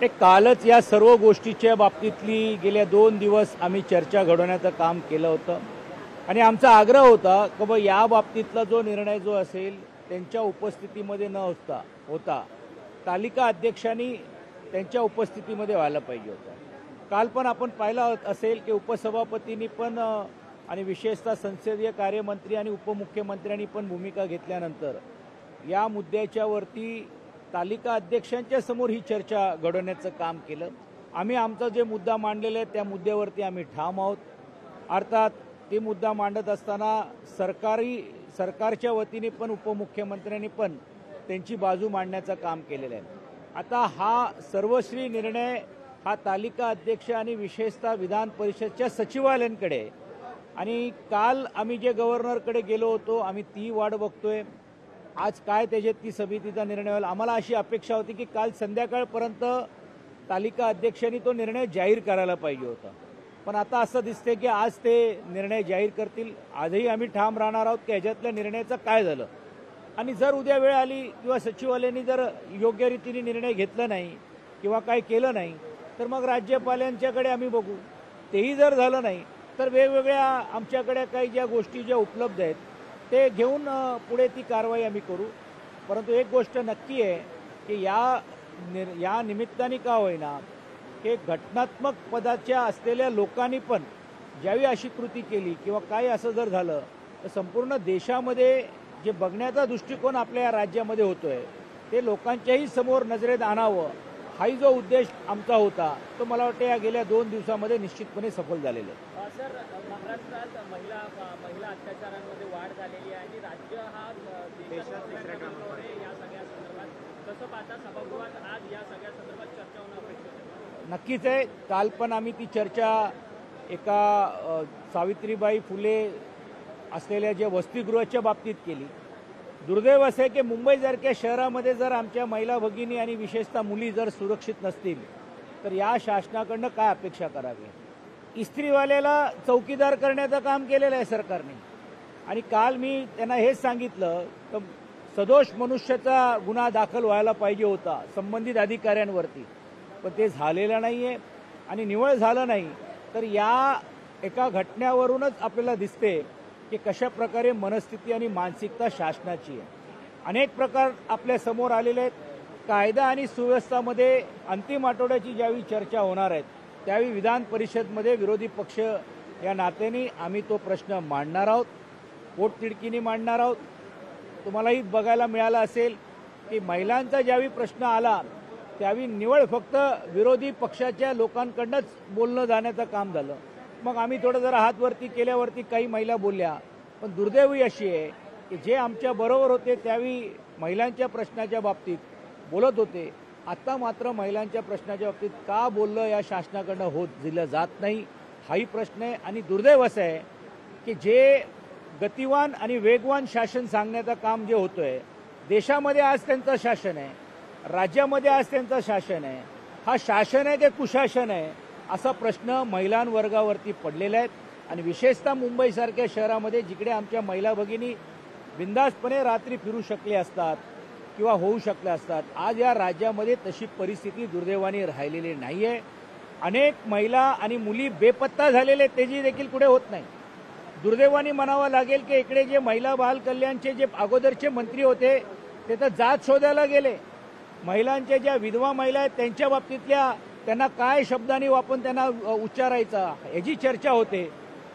ते कालच या सर्व गोष्टीच्या बाबतीतली गेल्या 2 दिवस आम्ही चर्चा घडवण्याचं काम केलं होतं आणि आमचा आग्रह होता की बा या बाबतीतला जो निर्णय जो असेल त्यांच्या उपस्थितीमध्ये न होता तालिका अध्यक्षांनी त्यांच्या उपस्थितीमध्ये व्हायला पाहिजे होतं। काल पण आपण पाहिलं असेल की उपसभापतींनी पण आणि विशेषतः संसदीय कार्यमंत्री आणि उपमुख्यमंत्र्यांनी पण भूमिका घेतल्यानंतर या मुद्द्याच्यावरती तालिका अध्यक्षांच्या समोर ही चर्चा घडवण्याचं काम केलं। आम्ही आमचा जे मुद्दा मांडलेला आहे त्या मुद्द्यावरती आम्ही ठाम आहोत। अर्थात ते मुद्दा मांडत असताना सरकारच्या वतीने पण उपमुख्यमंत्र्यांनी पण त्यांची बाजू मांडण्याचं काम केलेलं आहे। आता हा सर्वश्री निर्णय हा तालिका अध्यक्ष आणि विशेषतः विधान परिषदच्या सचिवालयांकडे आणि काल आम्ही जे गव्हर्नरकडे गेलो होतो आम्ही ती वाट बघतोय आज काय त्याच्यात ती समितीचा निर्णय होईल। आम्हाला अशी अपेक्षा होती की काल संध्याकाळपर्यंत तालिका अध्यक्षांनी तो निर्णय जाहीर करायला पाहिजे होता, पण आता असं दिसते की आज ते निर्णय जाहीर करतील। आजही आम्ही ठाम राहणार आहोत की ह्याच्यातल्या निर्णयाचं काय झालं आणि जर उद्या वेळ आली किंवा सचिवालयांनी जर योग्य रीतीने निर्णय घेतला नाही किंवा काय केलं नाही तर मग राज्यपालांच्याकडे आम्ही बघू। तेही जर झालं नाही तर वेगवेगळ्या आमच्याकडे काही ज्या गोष्टी ज्या उपलब्ध आहेत ते घेऊन पुढे ती कारवाई आम्ही करू। परंतु एक गोष्ट नक्की आहे की या निमित्ताने का होईना की घटनात्मक पदाच्या असलेल्या लोकांनी पण ज्यावेळी अशी कृती केली किंवा काही असं जर झालं तर संपूर्ण देशामध्ये जे बघण्याचा दृष्टिकोन आपल्या या राज्यामध्ये होतोय ते लोकांच्याही समोर नजरेत आणावं हाही जो उद्देश आमचा होता तो मला वाटतं या गेल्या 2 दिवसामध्ये निश्चितपणे सफल झालेला आहे। सर, महाराष्ट्रात महिला अत्याचारांमध्ये वाढ झालेली आहे आणि राज्य हा देशात तिसऱ्या क्रमांकावर आहे। या सगळ्या संदर्भात कसं पाहता सभागृहात आज या सगळ्या संदर्भात चर्चा होणं अपेक्षित आहे? नक्कीच आहे। काल पण आम्ही ती चर्चा एका सावित्रीबाई फुले असलेल्या जे वसतिगृहाच्या बाबतीत केली। दुर्दैव असं आहे की मुंबईसारख्या शहरामध्ये जर आमच्या महिला भगिनी आणि विशेषतः मुली जर सुरक्षित नसतील तर या शासनाकडनं काय अपेक्षा करावी। इस्त्रीवाल्याला चौकीदार करण्याचं काम केलेलं आहे सरकारने आणि काल मी त्यांना हेच सांगितलं तर सदोष मनुष्याचा गुन्हा दाखल व्हायला पाहिजे होता संबंधित अधिकाऱ्यांवरती, पण ते झालेलं नाहीये आणि निवळ झालं नाही तर या एका घटनेवरूनच आपल्याला दिसते की कशा प्रकारे मनस्थिती आणि मानसिकता शासनाची आहे। अनेक प्रकार आपल्या समोर आलेले आहेत। कायदा आणि सुव्यवस्थामध्ये अंतिम आठवड्याची ज्यावेळी चर्चा होणार आहे त्यावेळी विधान परिषदमध्ये विरोधी पक्ष या नात्याने आम्ही तो प्रश्न मांडणार आहोत, पोटतिडकीने मांडणार आहोत। तुम्हालाही बघायला मिळालं असेल की महिलांचा ज्यावेळी प्रश्न आला त्यावेळी निवळ फक्त विरोधी पक्षाच्या लोकांकडनंच बोलणं जाण्याचं काम झालं। मग आम्ही थोडं जरा हात वरती केल्यावरती काही महिला बोलल्या, पण दुर्दैवी अशी आहे की जे आमच्या बरोबर होते त्यावेळी महिलांच्या प्रश्नाच्या बाबतीत बोलत होते, आता मात्र महिलांच्या प्रश्नाच्या बाबतीत का बोललं या शासनाकडनं दिलं जात नाही हाही प्रश्न आहे। आणि दुर्दैव असं आहे की जे गतिवान आणि वेगवान शासन सांगण्याचं काम जे होतंय देशामध्ये आज त्यांचं शासन आहे, राज्यामध्ये आज त्यांचं शासन आहे, हा शासन आहे की कुशासन आहे असा प्रश्न महिलांवर्गावरती पडलेला आहे। आणि विशेषतः मुंबईसारख्या शहरामध्ये जिकडे आमच्या महिला भगिनी बिंदासपणे रात्री फिरू शकले असतात किंवा होऊ शकल्या असतात, आज या राज्यामध्ये तशी परिस्थिती दुर्दैवाने राहिलेली नाही आहे। अनेक महिला आणि मुली बेपत्ता झालेले तेजी देखील कुठे होत नाही। दुर्दैवाने म्हणावं लागेल की इकडे जे महिला बाल कल्याणचे जे अगोदरचे मंत्री होते ते तर जात शोधायला गेले, महिलांच्या ज्या विधवा महिला आहेत त्यांच्या बाबतीतल्या त्यांना काय शब्दांनी वापरून त्यांना उच्चारायचा याची चर्चा होते,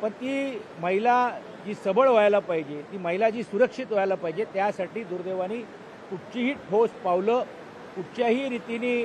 पण ती महिला जी सबळ व्हायला पाहिजे, ती महिला जी सुरक्षित व्हायला पाहिजे त्यासाठी दुर्दैवाने कुठचीही ठोस पावलं कुठच्याही रीतीने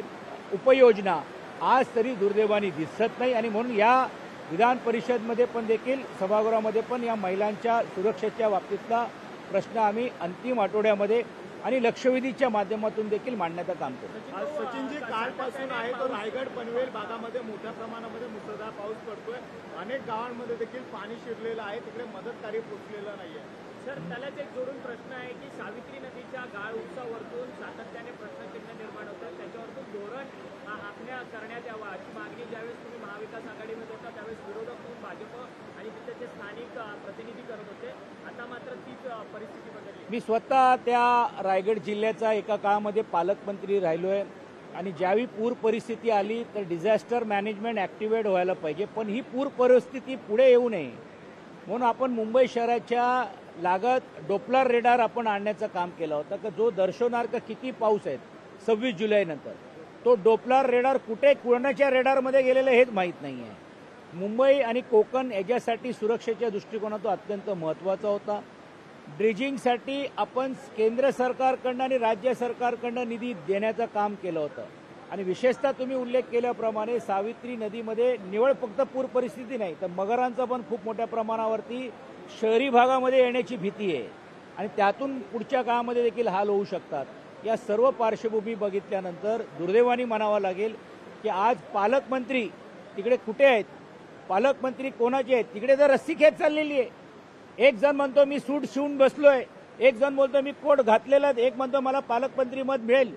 उपाययोजना आज तरी दुर्दैवाने दिसत नाही। आणि म्हणून या विधान परिषदमध्ये पण देखील सभागृहामध्ये पण या महिलांच्या सुरक्षेच्या बाबतीतला प्रश्न आम्ही अंतिम आठवड्यामध्ये आणि लक्षवेधीच्या माध्यमातून देखील मांडण्याचं काम करू। आज सचिनजी कालपासून आहे तो रायगड पनवेल भागामध्ये मोठ्या प्रमाणामध्ये मुसळधार पाऊस पडतोय, अनेक गावांमध्ये देखील पाणी शिरलेलं आहे, तिकडे मदत कार्य पोहोचलेलं नाहीये। सर, त्यालाच एक जोडून प्रश्न आहे की सावित्री नदीच्या गाळ उपसावरतून सातत्याने प्रश्नचिन्ह निर्माण होतं, त्याच्यावरतून धोरण आखण्या करण्यात यावं अशी मागणी ज्यावेळेस तुम्ही महाविकास आघाडीमध्ये होता त्यावेळेस विरोधक म्हणून भाजप आणि तिथे स्थानिक प्रतिनिधी करत होते, आता मात्र तीच परिस्थिती बदलली। मी स्वतः त्या रायगड जिल्ह्याचा एका काळामध्ये पालकमंत्री राहिलोय आणि ज्यावेळी पूर परिस्थिती आली तर डिझास्टर मॅनेजमेंट ॲक्टिवेट व्हायला पाहिजे, पण ही पूर परिस्थिती पुढे येऊ नये म्हणून आपण मुंबई शहराच्या लागत डोपलर रेडार आपण आणण्याचं काम केलं होतं की जो दर्शवणार का किती पाऊस आहे 26 जुलैनंतर. तो डोपलर रेडार कुठे कोणाच्या रेडारमध्ये गेलेलं हेच माहीत नाही आहे. मुंबई आणि कोकण याच्यासाठी सुरक्षेच्या दृष्टिकोनातून अत्यंत महत्त्वाचा होता. ड्रेजिंगसाठी आपण केंद्र सरकारकडनं आणि राज्य सरकारकडनं निधी देण्याचं काम केलं होतं आणि विशेषतः तुम्ही उल्लेख केल्याप्रमाणे सावित्री नदीमध्ये निवळ फक्त पूर परिस्थिती नाही तर मगरांचा पण खूप मोठ्या प्रमाणावरती शहरी भागामध्ये येण्याची भीती आहे आणि त्यातून पुढच्या काळामध्ये देखील हाल होऊ शकतात. या सर्व पार्श्वभूमी बघितल्यानंतर दुर्दैवाने म्हणावं लागेल की आज पालकमंत्री तिकडे कुठे आहेत, पालकमंत्री कोणाचे आहेत, तिकडे तर रस्सी खेच चाललेली आहे. एक जण म्हणतो मी सूट शिवून बसलोय, एक जण बोलतो मी कोट घातलेला, एक म्हणतो मला पालकमंत्री मत मिळेल.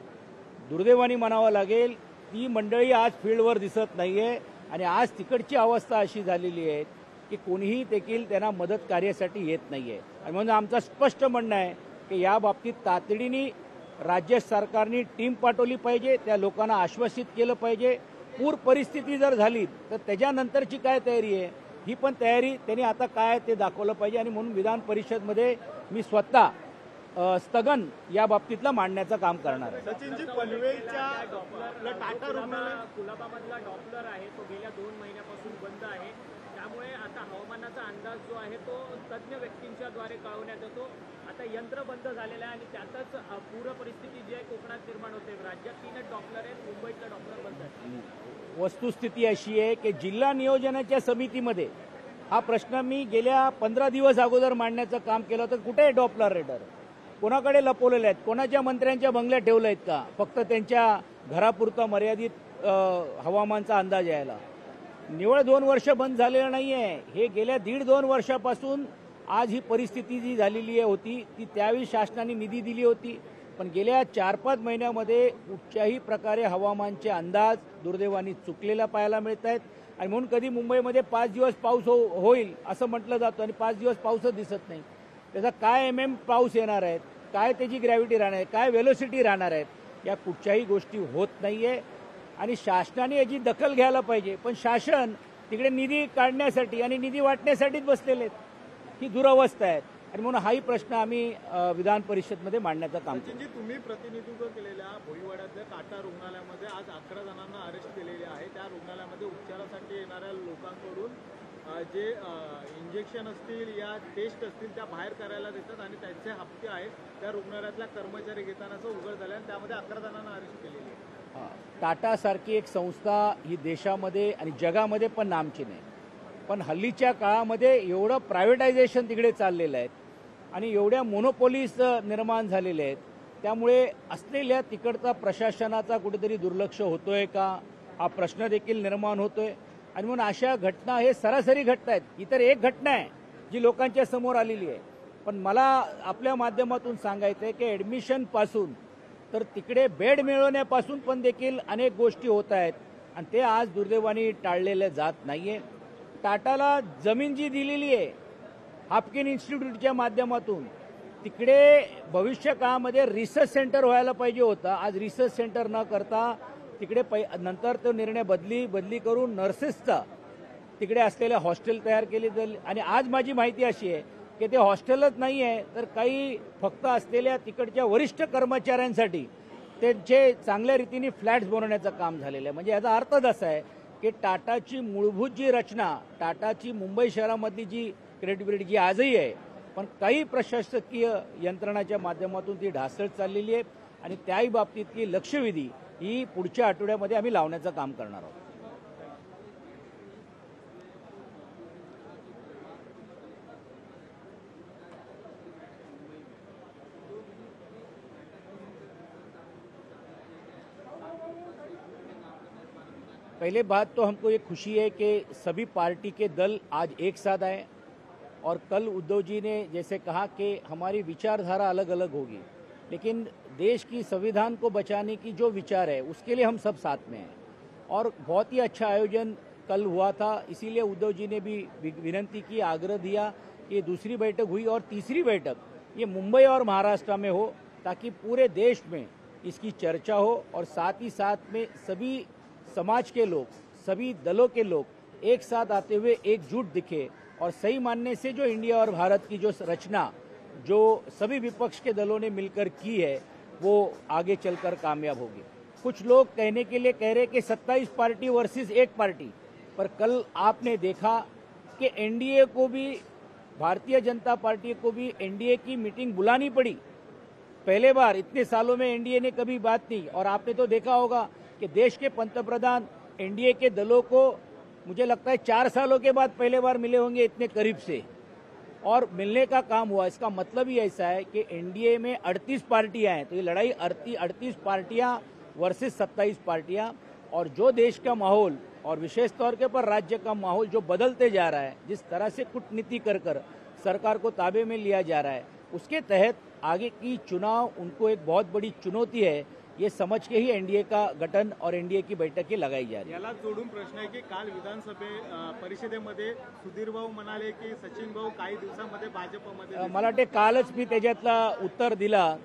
दुर्दैवाने म्हणावं लागेल ती मंडळी आज फील्डवर दिसत नाहीये आणि आज तिकडची अवस्था अशी झालेली आहे की कोणीही देखील त्यांना मदत कार्यासाठी येत नाहीये. आणि म्हणून आमचं स्पष्ट म्हणणं आहे की या बाबतीत तातडीने राज्य सरकारने टीम पाठवली पाहिजे, त्या लोकांना आश्वासित केलं पाहिजे. पूर परिस्थिती जर झाली तर त्याच्यानंतरची काय तयारी आहे ही पण तयारी त्यांनी आता काय ते दाखवलं पाहिजे आणि म्हणून विधान परिषदमध्ये मी स्वतः स्थगन या बाबतीतलं मांडण्याचं काम करणार आहे. सचिनजी, पनवेलच्या टाटा रुग्णालय कुलाबामधला डॉपलर आहे तो गेल्या 2 महिन्यापासून बंद आहे. त्यामुळे आता हवामानाचा अंदाज जो आहे तो तज्ज्ञ व्यक्तींच्या द्वारे कळवण्यात येतो. आता यंत्र बंद झालेलं आहे आणि त्यातच पूर परिस्थिती जी आहे कोकणात निर्माण होते. राज्यात 3च डॉपलर आहेत, मुंबईतलं डॉपलर बंद आहे. वस्तुस्थिती अशी आहे की जिल्हा नियोजनाच्या समितीमध्ये हा प्रश्न मी गेल्या 15 दिवस अगोदर मांडण्याचं काम केलं होतं. कुठे आहे डॉपलर रेडर, कोणाकडे लपवलेले आहेत, कोणाच्या मंत्र्यांच्या बंगल्यात ठेवले आहेत का फक्त त्यांच्या घरापुरता मर्यादित हवामानचा अंदाज यायला. निवळ 2 वर्ष बंद झालेलं नाही आहे हे. गेल्या 1.5-2 वर्षापासून आज ही परिस्थिती जी झालेली होती ती त्यावेळी शासनाने निधी दिली होती, पण गेल्या 4-5 महिन्यामध्ये कुठच्याही प्रकारे हवामानचे अंदाज दुर्दैवाने चुकलेला पाहायला मिळत आहेत. आणि म्हणून कधी मुंबईमध्ये 5 दिवस पाऊस होईल असं म्हटलं जातं आणि 5 दिवस पाऊसच दिसत नाही. त्याचा काय MM पाऊस येणार आहेत, काय त्याची ग्रॅव्हिटी राहणार आहे, काय वेलोसिटी राहणार आहेत, या कुठच्याही गोष्टी होत नाहीये आणि शासनाने याची दखल घ्यायला पाहिजे. पण शासन तिकडे निधी काढण्यासाठी आणि निधी वाटण्यासाठीच बसलेले आहेत. ही दुरवस्था आहे आणि म्हणून हाही प्रश्न आम्ही विधान परिषदमध्ये मांडण्याचं काम करतो. सचिनजी, तुम्ही प्रतिनिधित्व केलेल्या भोईवाड्यातल्या टाटा रुग्णालयामध्ये आज 11 जणांना अरेस्ट केलेले आहे. त्या रुग्णालयामध्ये उपचारासाठी येणाऱ्या लोकांकडून जे इंजेक्शन असतील या टेस्ट असतील त्या बाहेर करायला देतात आणि त्यांचे हप्ते आहेत त्या रुग्णालयातल्या कर्मचारी घेतानाचं उघड झालं आणि त्यामध्ये 11 जणांना अरेस्ट केलेली आहे. टाटासारखी एक संस्था ही देशामध्ये आणि जगामध्ये पण नामची नाही, पण हल्लीच्या काळामध्ये एवढं प्रायव्हेटायझेशन तिकडे चाललेलं आहे आणि एवढ्या मोनोपोलीज निर्माण झालेले आहेत, त्यामुळे असलेल्या तिकडचा प्रशासनाचा कुठेतरी दुर्लक्ष होतोय का हा प्रश्न देखील निर्माण होतोय. आणि म्हणून अशा घटना हे सरासरी घटना आहेत. इतर एक घटना आहे जी लोकांच्या समोर आलेली आहे, पण मला आपल्या माध्यमातून सांगायचं आहे की ॲडमिशनपासून तर तिकडे बेड मिळवण्यापासून पण देखील अनेक गोष्टी होत आहेत आणि ते आज दुर्दैवाने टाळलेले जात नाहीये. टाटाला जमीन जी दिलेली आहे हाफकिन इन्स्टिट्यूटच्या माध्यमातून तिकडे भविष्य काळामध्ये रिसर्च सेंटर व्हायला पाहिजे होतं. आज रिसर्च सेंटर न करता तिकडे नंतर तो निर्णय बदली करून नर्सेसचा तिकडे असलेले हॉस्टेल तयार केले जाईल. आणि आज माझी माहिती अशी आहे की ते हॉस्टेलच नाही आहे तर काही फक्त असलेल्या तिकडच्या वरिष्ठ कर्मचाऱ्यांसाठी त्यांचे चांगल्या रीतीने फ्लॅट्स बनवण्याचं काम झालेलं आहे. म्हणजे याचा अर्थच असा आहे की टाटाची मूलभूत जी रचना, टाटाची मुंबई शहरामधली जी क्रेडिबिलिटी जी आजही आहे, पण काही प्रशासकीय यंत्रणाच्या माध्यमातून ती ढासळत चाललेली आहे आणि त्याही बाबतीतली लक्षवेधी ही पुढच्या आठवड्यामध्ये आम्ही लावण्याचं काम करणार आहोत. पहले बात तो हमको ये खुशी है कि सभी पार्टी के दल आज एक साथ आए और कल उद्धव जी ने जैसे कहा कि हमारी विचारधारा अलग अलग होगी, लेकिन देश की संविधान को बचाने की जो विचार है उसके लिए हम सब साथ में हैं और बहुत ही अच्छा आयोजन कल हुआ था. इसीलिए उद्धव जी ने भी विनंती की, आग्रह दिया कि दूसरी बैठक हुई और तीसरी बैठक ये मुंबई और महाराष्ट्र में हो ताकि पूरे देश में इसकी चर्चा हो और साथ ही साथ में सभी समाज के लोग, सभी दलों के लोग एक साथ आते हुए एकजुट दिखे और सही मानने से जो इंडिया और भारत की जो रचना जो सभी विपक्ष के दलों ने मिलकर की है वो आगे चलकर कामयाब होगी। कुछ लोग कहने के लिए कह रहे कि 27 पार्टी वर्सेस एक पार्टी, पर कल आपने देखा कि एनडीए को भी, भारतीय जनता पार्टी को भी एनडीए की मीटिंग बुलानी पड़ी। पहले बार इतने सालों में एनडीए ने कभी बात नहीं, और आपने तो देखा होगा कि देश के पंतप्रधान एनडीए के दलों को मुझे लगता है 4 सालों के बाद पहले बार मिले होंगे इतने करीब से, और मिलने का काम हुआ। इसका मतलब ही ऐसा है कि एनडीए में 38 पार्टियां हैं, तो ये लड़ाई 38 पार्टियां वर्सेस 27 पार्टियां, और जो देश का माहौल और विशेष तौर के पर राज्य का माहौल जो बदलते जा रहा है, जिस तरह से कूटनीति कर सरकार को ताबे में लिया जा रहा है, उसके तहत आगे की चुनाव उनको एक बहुत बड़ी चुनौती है, ये समझ के ही एनडीए का गठन और एनडीए की बैठकें लगाई जा रही है। याला जोडून प्रश्न आहे की काल विधानसभे परिषदेमध्ये सुधीर भाऊ म्हणाले की सचिन भाऊ काही दिवसांमध्ये भाजपमध्ये मला वाटते कालच मी त्याच्यातला उत्तर दिला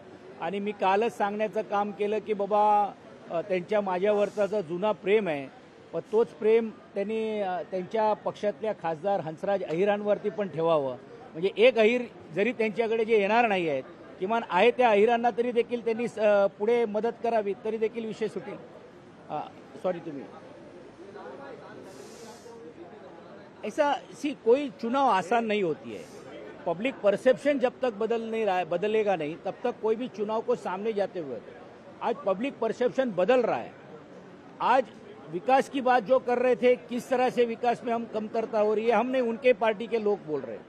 आणि मी कालच सांगण्याचं काम केलं की बाबा त्यांच्या माझ्यावरचा जो जुना प्रेम आहे, पण तोच प्रेम त्यांनी त्यांच्या पक्षातल्या खासदार हंसराज अहिरांवरती पण ठेवावं। म्हणजे एक अहिर जरी त्यांच्याकडे जे येणार नाही आहेत, किमान आहे त्या अहिरांना तरी देखील त्यांनी पुढे मदत करावी, तरी देखील विषय सुटेल। सॉरी तुम्ही ऐसा कोई चुनाव आसान नहीं होती है। पब्लिक परसेप्शन जब तक बदलेगा नहीं, तब तक कोई भी चुनाव को सामने जाते हुए, आज पब्लिक परसेप्शन बदल रहा है। आज विकास की बात जो कर रहे थे, किस तरह से विकास में हम कमतरता हो रही है, हमने उनके पार्टी के लोग बोल रहे हैं,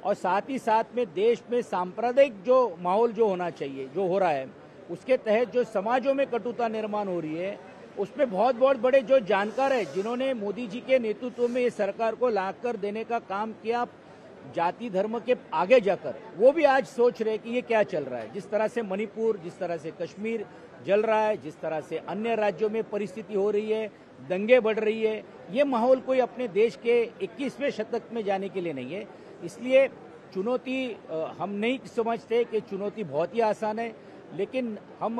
और साथ ही साथ में देश में सांप्रदायिक जो माहौल जो होना चाहिए, जो हो रहा है, उसके तहत जो समाजों में कटुता निर्माण हो रही है, उसमें बहुत बहुत बड़े जो जानकार है, जिन्होंने मोदी जी के नेतृत्व में ये सरकार को लाकर देने का काम किया जाति धर्म के आगे जाकर, वो भी आज सोच रहे कि ये क्या चल रहा है। जिस तरह से मणिपुर, जिस तरह से कश्मीर जल रहा है, जिस तरह से अन्य राज्यों में परिस्थिति हो रही है, दंगे बढ़ रही है, ये माहौल कोई अपने देश के 21वें शतक में जाने के लिए नहीं है। इसलिए चुनौती हम नहीं समझते कि चुनौती बहुत ही आसान है, लेकिन हम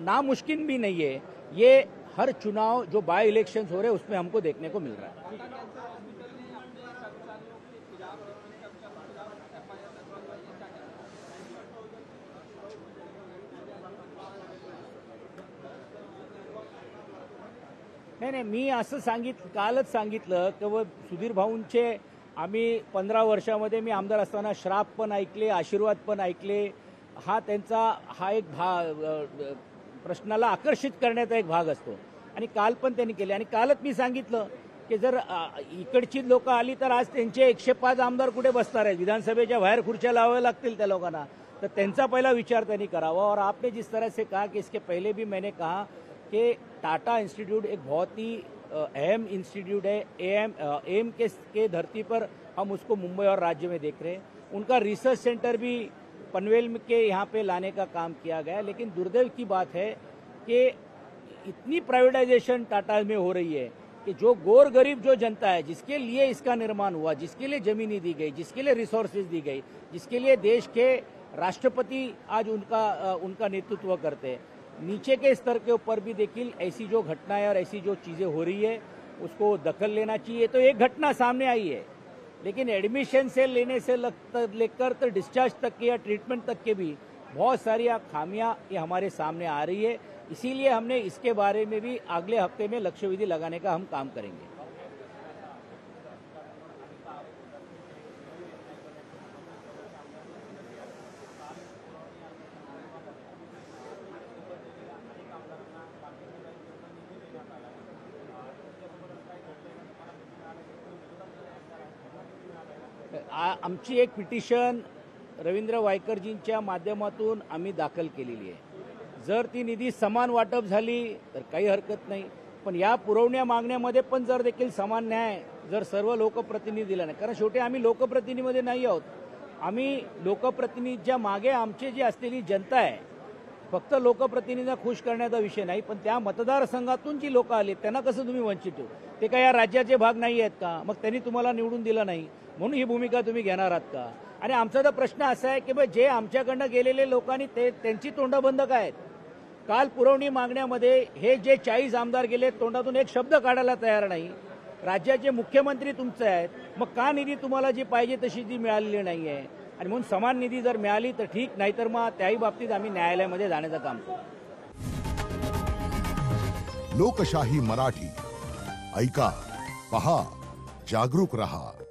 नामुमकिन भी नहीं है। ये हर चुनाव जो बाय इलेक्शंस हो रहे हैं उसमें हमको देखने को मिल रहा है। नाही, मी असं कालच सांगितलं की सुधीर भाऊंचे आम्ही 15 वर्षामध्ये मी आमदार असताना श्राप पण ऐकले, आशीर्वाद पण ऐकले। हा त्यांचा एक प्रश्नाला आकर्षित करण्याचा एक भाग असतो, आणि काल पण त्यांनी केले। आणि कालच मी सांगितलं की जर इकडची लोक आली तर आज त्यांचे 105 आमदार कुठे बसणार आहेत, विधानसभेच्या बाहेर खुर्च्या लावाव्या लागतील त्या लोकांना, तर त्यांचा पहिला विचार त्यांनी करावा। और आपने जिस तरह से कहा कि इसके पहले भी मैंने कहा कि टाटा इंस्टीट्यूट एक बहुत ही अहम इंस्टीट्यूट है। एम के धरती पर हम उसको मुंबई और राज्य में देख रहे हैं। उनका रिसर्च सेंटर भी पनवेल के यहाँ पे लाने का काम किया गया, लेकिन दुर्दैव की बात है कि इतनी प्राइवेटाइजेशन टाटा में हो रही है कि जो गोर गरीब जो जनता है, जिसके लिए इसका निर्माण हुआ, जिसके लिए जमीनी दी गई, जिसके लिए रिसोर्सेज दी गई, जिसके लिए देश के राष्ट्रपति आज उनका नेतृत्व करते हैं, नीचे के स्तर के ऊपर भी देखिए ऐसी जो घटनाएं और ऐसी जो चीजें हो रही है उसको दखल लेना चाहिए। तो एक घटना सामने आई है, लेकिन एडमिशन से लेने से लेकर तो डिस्चार्ज तक के या ट्रीटमेंट तक के भी बहुत सारी खामियां ये हमारे सामने आ रही है। इसीलिए हमने इसके बारे में भी अगले हफ्ते में लक्ष्यविधि लगाने का हम काम करेंगे। आमची एक पिटिशन रवींद्र वायकरजींच्या माध्यमातून आम्ही दाखल केलेली आहे। जर ती निधी समान वाटप झाली तर काही हरकत नाही, पण या पुरवण्या मागण्यामध्ये पण जर देखील समान न्याय जर सर्व लोकप्रतिनिधी दिला नाही, कारण शेवटी आम्ही लोकप्रतिनिधीमध्ये नाही आहोत, आम्ही लोकप्रतिनिधीच्या मागे आमची जी असलेली जनता आहे। फक्त लोकप्रतिनिधींना खुश करण्याचा विषय नाही, पण त्या मतदारसंघातून जी लोक आली त्यांना कसं तुम्ही वंचित ठेवू? ते काय या राज्याचे भाग नाही आहेत का? मग त्यांनी तुम्हाला निवडून दिलं नाही म्हणून ही भूमिका तुम्ही घेणार आहात का? आणि आमचा तर प्रश्न असा आहे की जे आमच्याकडनं गेलेले लोकांनी त्यांची तोंड बंद काय आहेत? काल पुरवणी मागण्यामध्ये हे जे 40 आमदार गेले तोंडातून एक शब्द काढायला तयार नाही. राज्याचे मुख्यमंत्री तुमचे आहेत, मग का निधी तुम्हाला जी पाहिजे तशी ती मिळालेली नाही आहे? आणि म्हणून समान निधी जर मिळाली तर ठीक, नाहीतर मग त्याही बाबतीत आम्ही न्यायालयामध्ये जाण्याचं काम करू. लोकशाही मराठी ऐका, पहा, जागरूक रहा.